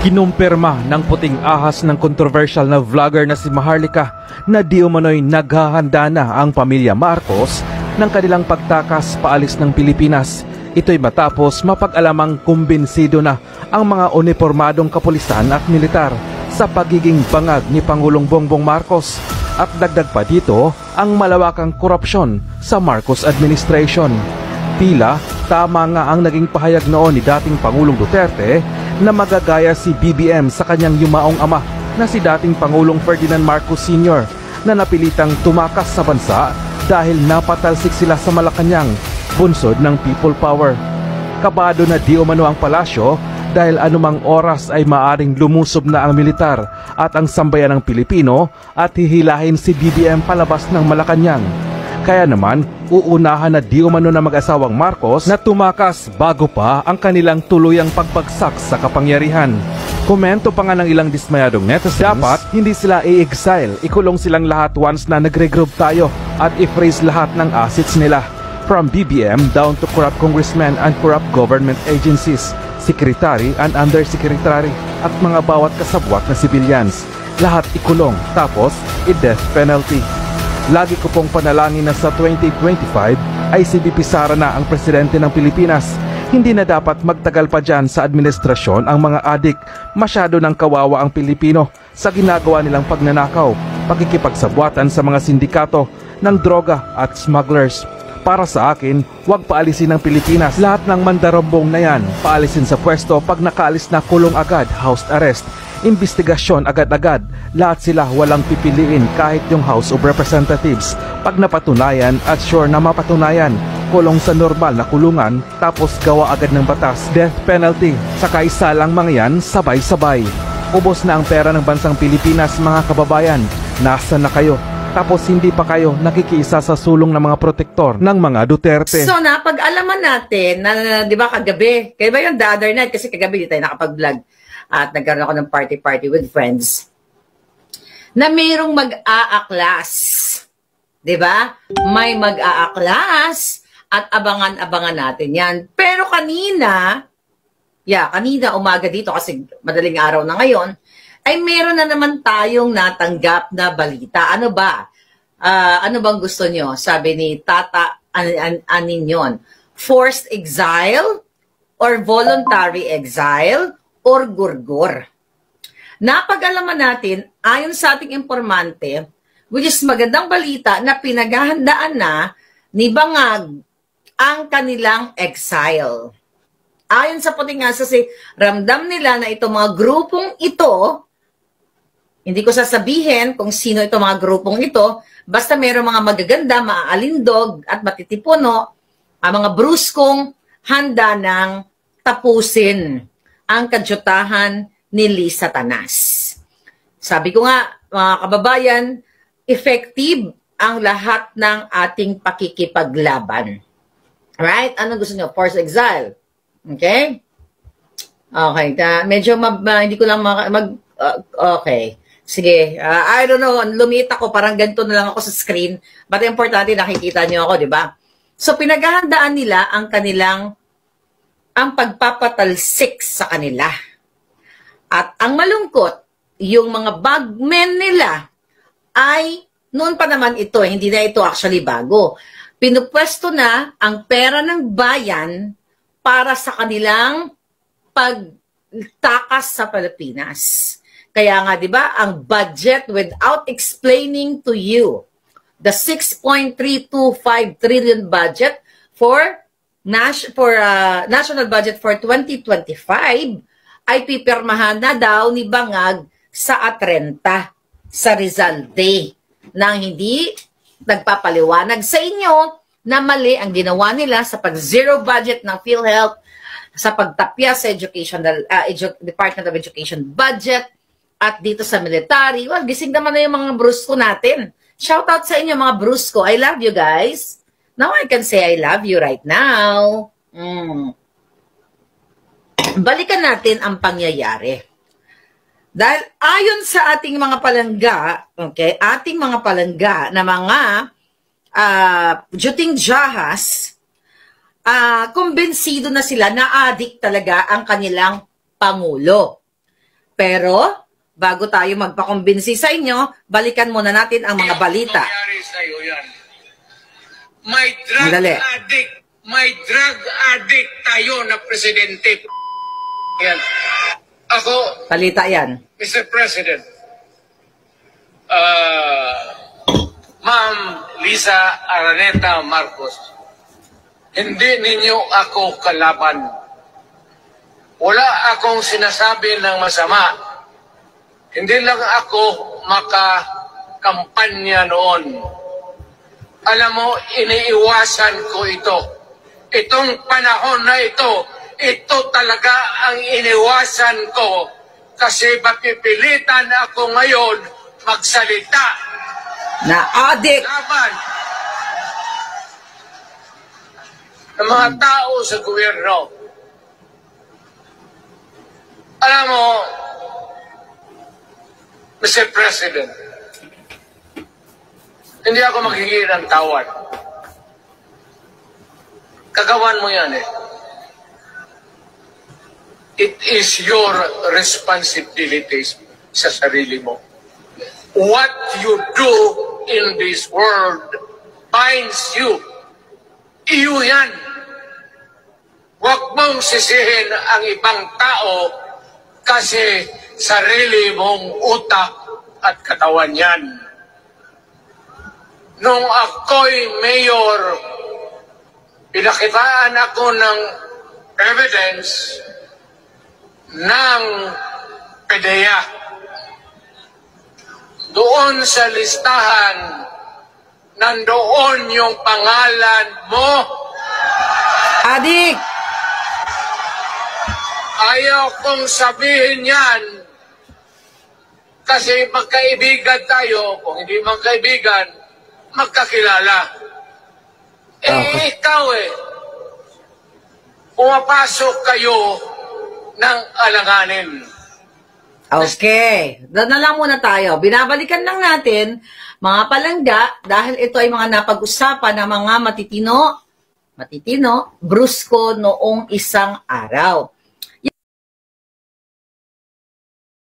Kinumpirma ng puting ahas ng kontrobersyal na vlogger na si Maharlika na di umano'y naghahanda na ang pamilya Marcos ng kanilang pagtakas paalis ng Pilipinas. Ito'y matapos mapag-alamang kumbinsido na ang mga unipormadong kapulisan at militar sa pagiging bangag ni Pangulong Bongbong Marcos. At dagdag pa dito ang malawakang korupsyon sa Marcos administration. Tila tama nga ang naging pahayag noon ni dating Pangulong Duterte na magagaya si BBM sa kanyang yumaong ama na si dating Pangulong Ferdinand Marcos Sr. na napilitang tumakas sa bansa dahil napatalsik sila sa Malacanang, bunsod ng people power. Kabado na di umano ang palasyo dahil anumang oras ay maaring lumusob na ang militar at ang sambayan ng Pilipino at hihilahin si BBM palabas ng Malacanang. Kaya naman, uunahan na di umano na mag-asawang Marcos na tumakas bago pa ang kanilang tuluyang pagbagsak sa kapangyarihan. Komento pa nga ng ilang dismayadong netizens, dapat hindi sila i-exile, ikulong silang lahat once na nagregroup tayo at i-freeze lahat ng assets nila. From BBM down to corrupt congressmen and corrupt government agencies, secretary and undersecretary at mga bawat kasabwat na civilians. Lahat ikulong, tapos i-death penalty. Lagi ko pong panalangin na sa 2025 ay si VP Sara na ang presidente ng Pilipinas. Hindi na dapat magtagal pa dyan sa administrasyon ang mga adik. Masyado ng kawawa ang Pilipino sa ginagawa nilang pagnanakaw, pakikipagsabwatan sa mga sindikato ng droga at smugglers. Para sa akin, huwag paalisin ng Pilipinas. Lahat ng mandarambong na yan, paalisin sa pwesto. Pag nakaalis na, kulong agad, house arrest. Investigasyon agad-agad, lahat sila walang pipiliin kahit yung House of Representatives. Pag napatunayan at sure na mapatunayan, kulong sa normal na kulungan, tapos gawa agad ng batas, death penalty. Saka isa lang mga yan, sabay-sabay. Ubos na ang pera ng bansang Pilipinas, mga kababayan. Nasaan na kayo? Tapos hindi pa kayo nakikiisa sa sulong ng mga protektor ng mga Duterte. So napag-alaman natin na, di ba kagabi, kaya ba yung the other night, kasi kagabi di tayo nakapag-vlog at nagkaroon ako ng party with friends, na mayroong mag-aaklas. Di ba? May mag-aaklas at abangan-abangan natin yan. Pero kanina umaga dito kasi madaling araw na ngayon, ay meron na naman tayong natanggap na balita. Ano ba? Ano bang gusto nyo? Sabi ni Tata Aninyon, forced exile or voluntary exile or gurgur. Napag-alaman natin, ayon sa ating informante, which is magandang balita na pinaghahandaan na ni Bangag ang kanilang exile. Ayon sa puting asa, ramdam nila na itong mga grupong ito, hindi ko sasabihin kung sino itong mga grupong ito, basta mayroong mga magaganda, maaalindog at matitipuno, ang mga bruskong handa ng tapusin ang kadyutahan ni Lisa Tanas. Sabi ko nga, mga kababayan, effective ang lahat ng ating pakikipaglaban. Right? Anong gusto nyo? Forced exile. Okay? Okay. Medyo hindi ko lang okay. Sige. I don't know. Lumita ko. Parang ganito na lang ako sa screen. But importante, nakikita nyo ako, di ba? So, pinaghahandaan nila ang pagpapatalsik sa kanila. At ang malungkot, yung mga bagmen nila ay, noon pa naman ito, hindi na ito actually bago. Pinupwesto na ang pera ng bayan para sa kanilang pagtakas sa Pilipinas. Kaya nga, di ba, ang budget without explaining to you, the 6.325 trillion budget for national budget for 2025 ay pipirmahan na daw ni Bangag sa Atrenta, sa Rizal Day, nang hindi nagpapaliwanag sa inyo na mali ang ginawa nila sa pag-zero budget ng PhilHealth, sa pagtapya sa Department of Education budget, at dito sa military. Well, gising naman na yung mga brusko natin. Shout out sa inyo mga brusko. I love you guys. Now I can say I love you right now. Balikan natin ang pangyayari. Dahil ayon sa ating mga palangga, okay, ating mga palangga na mga juting jahas, kumbinsido na sila na adik talaga ang kanilang Pangulo. Pero, bago tayo magpakumbinsi sa inyo, balikan muna natin ang mga balita. Sa'yo yan. May drug addict tayo na presidente. Yan. Ako, Balita yan. Mr. President, Ma'am Lisa Araneta Marcos, hindi ninyo ako kalaban. Wala akong sinasabi ng masama. Hindi lang ako makakampanya noon. Alam mo, iniiwasan ko ito. Itong panahon na ito talaga ang iniwasan ko kasi mapipilitan ako ngayon magsalita. Na adik! Laban ng mga tao sa gobyerno. Alam mo, Mr. President, hindi ako maghingi ng tawad. Kagawan mo yan eh. It is your responsibility sa sarili mo. What you do in this world binds you. Iyo yan. Huwag mong sisihin ang ibang tao kasi sarili mong utak at katawan yan. Nung ako'y mayor, pinakitaan ako ng evidence ng PDEA. Doon sa listahan, nandoon yung pangalan mo. Adik! Ayaw kong sabihin yan kasi magkaibigan tayo. Kung hindi magkaibigan, magkakilala. Ikaw pumapasok kayo ng alanganin. Okay. Doon na lang muna tayo. Binabalikan lang natin, mga palangga, dahil ito ay mga napag-usapan ng mga matitino, brusko noong isang araw.